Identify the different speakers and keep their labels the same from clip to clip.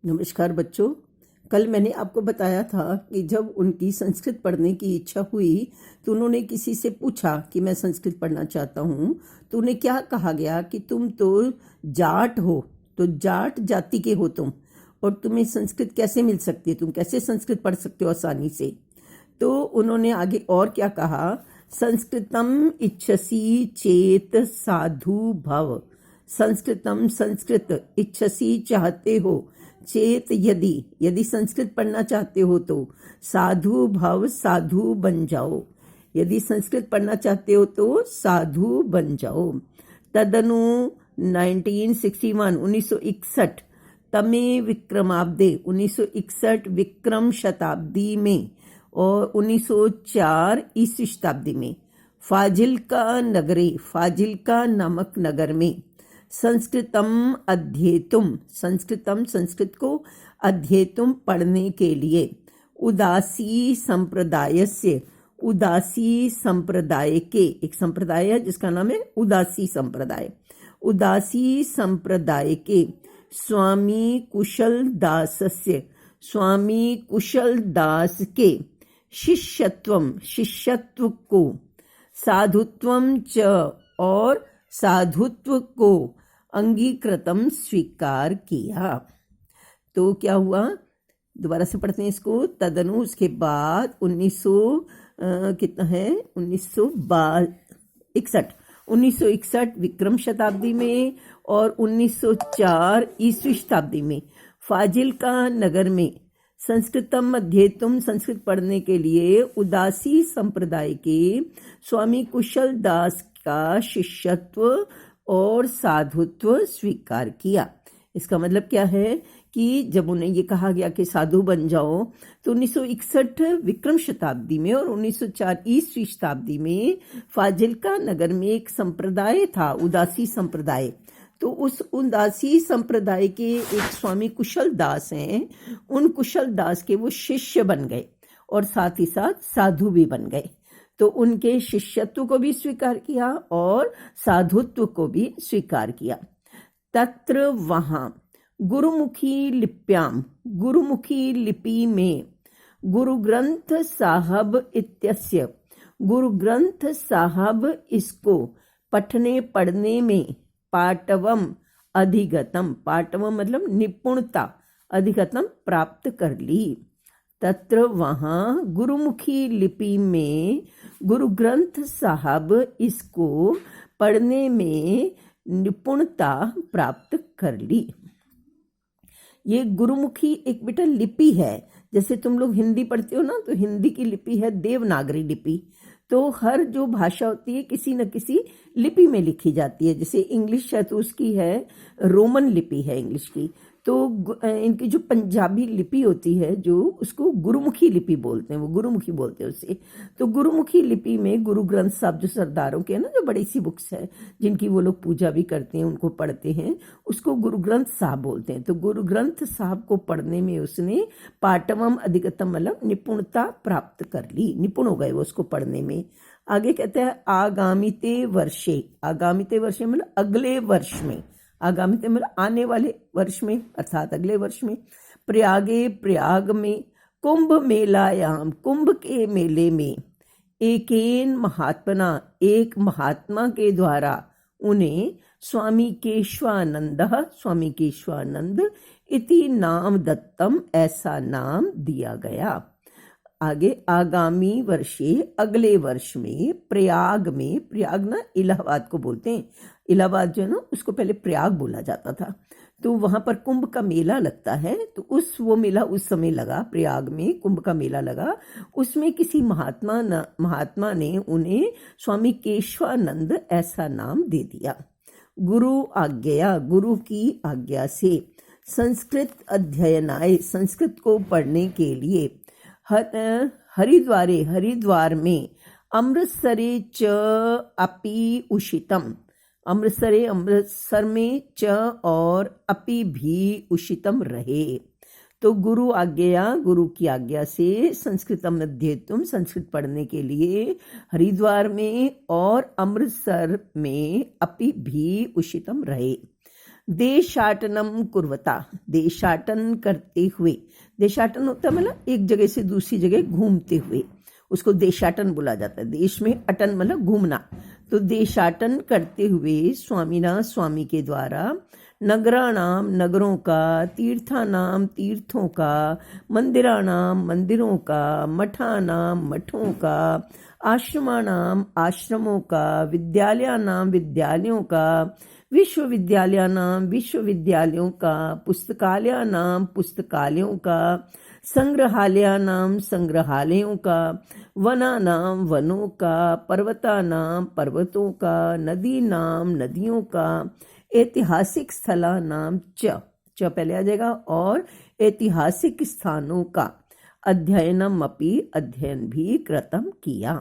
Speaker 1: नमस्कार बच्चों। कल मैंने आपको बताया था कि जब उनकी संस्कृत पढ़ने की इच्छा हुई तो उन्होंने किसी से पूछा कि मैं संस्कृत पढ़ना चाहता हूँ, तो उन्हें क्या कहा गया कि तुम तो जाट हो, तो जाट जाति के हो तुम, और तुम्हें संस्कृत कैसे मिल सकती है, तुम कैसे संस्कृत पढ़ सकते हो आसानी से। तो उन्होंने आगे और क्या कहा, संस्कृतम इच्छसी चेत साधु भव। संस्कृतम संस्कृत इच्छसी चाहते हो, चेत यदि यदि संस्कृत पढ़ना चाहते हो तो साधु भव, साधु बन जाओ। यदि संस्कृत पढ़ना चाहते हो तो साधु बन जाओ। तदनु 1961 तमे विक्रमाब्दे 1961 विक्रम शताब्दी में और 1904 ईस्वी शताब्दी में फाजिल्का नगरे, फाजिल्का नामक नगर में संस्कृतम अध्येतुम, संस्कृतम संस्कृत को अध्येतुम पढ़ने के लिए उदासी संप्रदाय से, उदासी संप्रदाय के, एक संप्रदाय है जिसका नाम है उदासी संप्रदाय, उदासी संप्रदाय के स्वामी कुशल दासस्य, स्वामी कुशल दास के शिष्यत्वम, शिष्यत्व को, साधुत्वम च और साधुत्व को अंगीकृतम स्वीकार किया। तो क्या हुआ, दोबारा से पढ़ते हैं इसको। तदनु उसके बाद 1961 विक्रम शताब्दी में और 1904 ईस्वी शताब्दी में फाजिल्का नगर में संस्कृतम अध्येतुम, संस्कृत पढ़ने के लिए उदासी संप्रदाय के स्वामी कुशल दास का शिष्यत्व और साधुत्व स्वीकार किया। इसका मतलब क्या है कि जब उन्हें ये कहा गया कि साधु बन जाओ, तो 1961 विक्रम शताब्दी में और 1904 ईस्वी शताब्दी में फाजिल्का नगर में एक संप्रदाय था, उदासी संप्रदाय। तो उस उदासी संप्रदाय के एक स्वामी कुशल दास हैं, उन कुशल दास के वो शिष्य बन गए और साथ ही साथ साधु भी बन गए। तो उनके शिष्यत्व को भी स्वीकार किया और साधुत्व को भी स्वीकार किया। तत्र वहां गुरुमुखी लिप्याम, गुरुमुखी लिपि में गुरु ग्रंथ साहब इत्यस्य, गुरु ग्रंथ साहब इसको पढ़ने पढ़ने में पाटवम अधिगतम, पाटवम मतलब निपुणता, अधिगतम प्राप्त कर ली। तत्र वहां गुरुमुखी लिपि में गुरु ग्रंथ साहब इसको पढ़ने में निपुणता प्राप्त कर ली। ये गुरुमुखी एक बेटा लिपि है, जैसे तुम लोग हिंदी पढ़ते हो ना, तो हिंदी की लिपि है देवनागरी लिपि। तो हर जो भाषा होती है किसी न किसी लिपि में लिखी जाती है। जैसे इंग्लिश है तो उसकी है रोमन लिपि है इंग्लिश की, तो इनकी जो पंजाबी लिपि होती है जो उसको गुरुमुखी लिपि बोलते हैं, वो गुरुमुखी बोलते हैं उसे। तो गुरुमुखी लिपि में गुरु ग्रंथ साहब जो सरदारों के है ना, जो बड़ी सी बुक्स है जिनकी वो लोग पूजा भी करते हैं, उनको पढ़ते हैं, उसको गुरु ग्रंथ साहब बोलते हैं। तो गुरु ग्रंथ साहब को पढ़ने में उसने पाटवम अधिगतम मतलब निपुणता प्राप्त कर ली, निपुण हो गए वो उसको पढ़ने में। आगे कहते हैं आगामीते वर्षे, आगामीते वर्षे मतलब अगले वर्ष में, आगामी मतलब आने वाले वर्ष में अर्थात अगले वर्ष में, प्रयागे प्रयाग में, कुंभ मेलायाम, कुंभ के मेले में, एकेन महात्मना, एक महात्मा के द्वारा उन्हें स्वामी केशवानंद, स्वामी केशवानंद इति नाम दत्तम, ऐसा नाम दिया गया। आगे आगामी वर्षे अगले वर्ष में, प्रयाग में, प्रयाग ना इलाहाबाद को बोलते हैं, इलाहाबाद जो है ना उसको पहले प्रयाग बोला जाता था। तो वहां पर कुंभ का मेला लगता है, तो वो मेला उस समय लगा, प्रयाग में कुंभ का मेला लगा। उसमें किसी महात्मा ने उन्हें स्वामी केशवानंद ऐसा नाम दे दिया। गुरु आज्ञा, गुरु की आज्ञा से संस्कृत अध्ययनाय, संस्कृत को पढ़ने के लिए हरिद्वारे, हरिद्वार में, अमृतसरे च अपि उषितम, अमृतसरे अमृतसर में, च और अपि भी उषितम रहे। तो गुरु आज्ञा, गुरु की आज्ञा से संस्कृतम अध्येतुम, संस्कृत पढ़ने के लिए हरिद्वार में और अमृतसर में अपि भी उषितम रहे। देशाटनम कुर्वता, देशाटन करते हुए, देशाटन होता है मतलब एक जगह से दूसरी जगह घूमते हुए, उसको देशाटन बोला जाता है। देश में अटन मतलब घूमना, तो देशाटन करते हुए स्वामीना स्वामी के द्वारा, नगराणाम नगरों का, तीर्थानाम तीर्थों का, मंदिराणाम मंदिरों का, मठानाम मठों का, आश्रमाणाम आश्रमों का, विद्यालयानाम विद्यालयों का, विश्वविद्यालयानाम विश्वविद्यालयों का, पुस्तकालयानाम पुस्तकालयों का, संग्रहालयानाम संग्रहालयों का, वनानाम वनों का, पर्वतानाम पर्वतों का, नदीनाम नदियों का, ऐतिहासिक स्थलानाम च पहले आ जाएगा, और ऐतिहासिक स्थानों का, अध्ययनम अपि अध्ययन भी कृतम किया।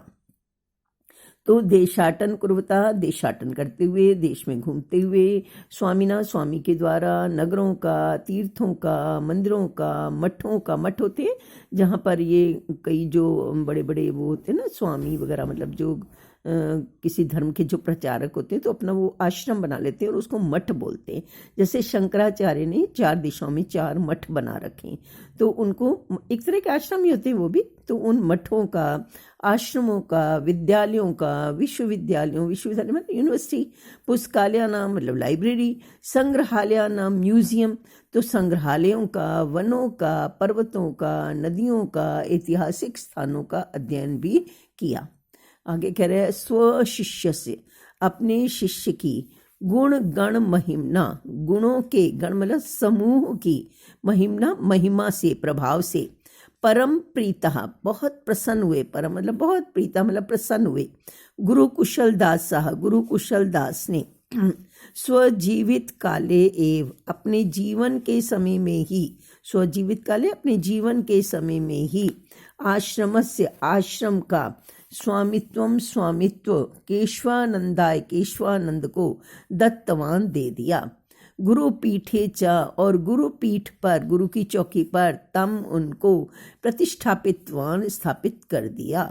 Speaker 1: तो देशाटन कुर्वता, देशाटन करते हुए, देश में घूमते हुए, स्वामीना स्वामी के द्वारा, नगरों का, तीर्थों का, मंदिरों का, मठों का, मठ होते हैं जहाँ पर ये कई जो बड़े बड़े वो होते हैं ना स्वामी वगैरह, मतलब जो किसी धर्म के जो प्रचारक होते हैं तो अपना वो आश्रम बना लेते हैं और उसको मठ बोलते हैं। जैसे शंकराचार्य ने 4 दिशाओं में 4 मठ बना रखे, तो उनको एक तरह के आश्रम ही होते हैं वो भी। तो उन मठों का, आश्रमों का, विद्यालयों का, विश्वविद्यालय मतलब यूनिवर्सिटी, पुस्तकालय नाम मतलब लाइब्रेरी, संग्रहालय नाम म्यूजियम, तो संग्रहालयों का, वनों का, पर्वतों का, नदियों का, ऐतिहासिक स्थानों का अध्ययन भी किया। आगे कह रहे हैं स्व शिष्य से, अपने शिष्य की, गुण गण महिमना, गुणों के, गण मतलब समूह की, महिमना महिमा से, प्रभाव से, परम प्रीता बहुत प्रसन्न हुए, परम मतलब बहुत, प्रीता मतलब प्रसन्न हुए, गुरु कुशल दास साह, गुरु कुशल दास ने स्वजीवित काले एव अपने जीवन के समय में ही, स्वजीवित काले अपने जीवन के समय में ही, आश्रमस्य आश्रम का, स्वामित्व केशवानंदाय केशवानंद को दत्तवान दे दिया। गुरु पीठे च और गुरु पीठ पर, गुरु की चौकी पर, तम उनको प्रतिष्ठापितवान स्थापित कर दिया।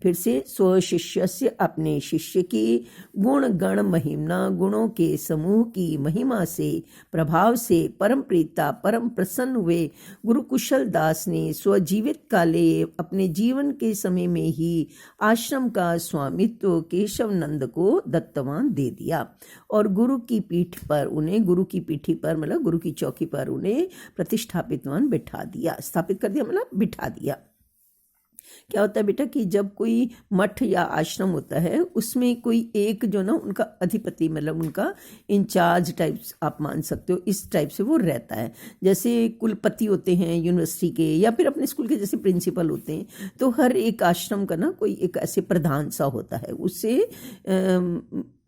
Speaker 1: फिर से स्व शिष्य से अपने शिष्य की, गुण गण महिमना गुणों के समूह की महिमा से, प्रभाव से, परम प्रीता परम प्रसन्न हुए गुरु कुशल दास ने स्वजीवित काले अपने जीवन के समय में ही आश्रम का स्वामित्व केशव नंद को दत्तवान दे दिया और गुरु की पीठ पर उन्हें, गुरु की पीठी पर मतलब गुरु की चौकी पर उन्हें प्रतिष्ठापितवान बिठा दिया, स्थापित कर दिया मतलब बिठा दिया। क्या होता है बेटा कि जब कोई मठ या आश्रम होता है उसमें कोई एक जो ना उनका अधिपति मतलब उनका इंचार्ज टाइप आप मान सकते हो, इस टाइप से वो रहता है। जैसे कुलपति होते हैं यूनिवर्सिटी के या फिर अपने स्कूल के जैसे प्रिंसिपल होते हैं, तो हर एक आश्रम का ना कोई एक ऐसे प्रधान सा होता है। उससे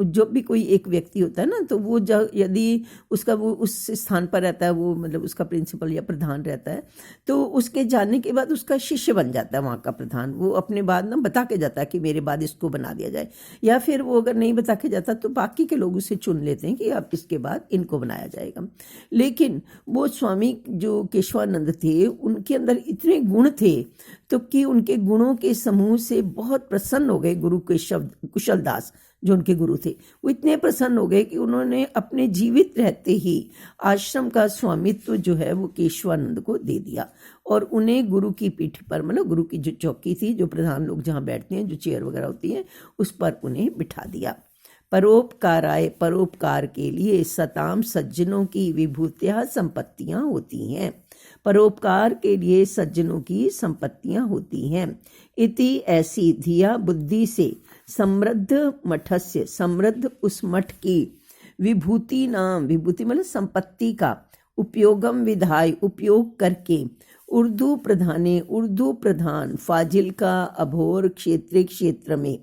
Speaker 1: जो भी कोई एक व्यक्ति होता है ना, तो वो यदि उसका वो उस स्थान पर रहता है, वो मतलब उसका प्रिंसिपल या प्रधान रहता है, तो उसके जाने के बाद उसका शिष्य बन जाता है वहाँ का प्रधान। वो अपने बाद ना बता के जाता है कि मेरे बाद इसको बना दिया जाए, या फिर वो अगर नहीं बता के जाता तो बाकी के लोग उसे चुन लेते हैं कि अब इसके बाद इनको बनाया जाएगा। लेकिन वो स्वामी जो केशवानंद थे उनके अंदर इतने गुण थे तो कि उनके गुणों के समूह से बहुत प्रसन्न हो गए गुरु कुशल दास जो उनके गुरु थे। वो इतने प्रसन्न हो गए कि उन्होंने अपने जीवित रहते ही आश्रम का स्वामित्व जो है वो केशवानंद को दे दिया और उन्हें गुरु की पीठ पर मतलब गुरु की जो चौकी थी, जो प्रधान लोग जहाँ बैठते हैं, जो चेयर वगैरह होती है, उस पर उन्हें बिठा दिया। परोपकाराय परोपकार के लिए सताम सज्जनों की विभूतियां संपत्तियां होती हैं। परोपकार के लिए सज्जनों की संपत्तियां होती हैं। इति ऐसी धिया बुद्धि से समृद्ध मठस्य, समृद्ध उस मठ की, विभूति नाम, विभूति मतलब संपत्ति का, उपयोगम विधाय उपयोग करके, उर्दू प्रधान फाजिल का अभोर क्षेत्र में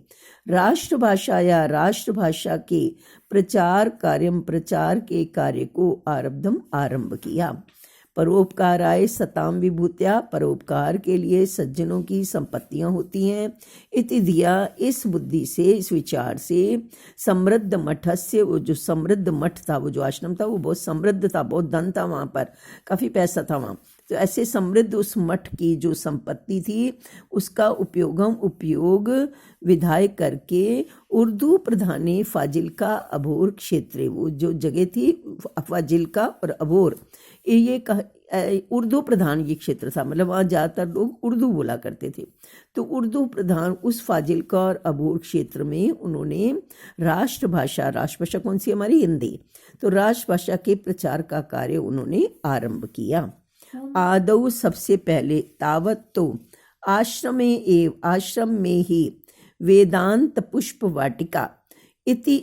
Speaker 1: राष्ट्रभाषा या राष्ट्रभाषा के प्रचार के कार्य को आरंभ किया। परोपकाराय सताम विभूतिया, परोपकार के लिए सज्जनों की संपत्तियां होती हैं। इति धिया, इस बुद्धि से, इस विचार से, समृद्ध मठस्य, वो जो समृद्ध मठ था, वो जो आश्रम था वो बहुत समृद्ध था, बहुत धन था वहाँ पर, काफ़ी पैसा था वहाँ। तो ऐसे समृद्ध उस मठ की जो संपत्ति थी उसका उपयोग विधाय करके उर्दू प्रधाने फाजिल्का अबोर क्षेत्र, वो जो जगह थी फाजिल्का और अबोर, उर्दू प्रधान ये क्षेत्र था, मतलब वहाँ ज़्यादातर लोग उर्दू बोला करते थे। तो उर्दू प्रधान उस फाजिल्का और अबोर क्षेत्र में उन्होंने राष्ट्रभाषा कौन सी हमारी हिंदी, तो राष्ट्रभाषा के प्रचार का कार्य उन्होंने आरंभ किया। आदौ सबसे पहले तावत तो आश्रम में ही वेदांत पुष्प वाटिका इति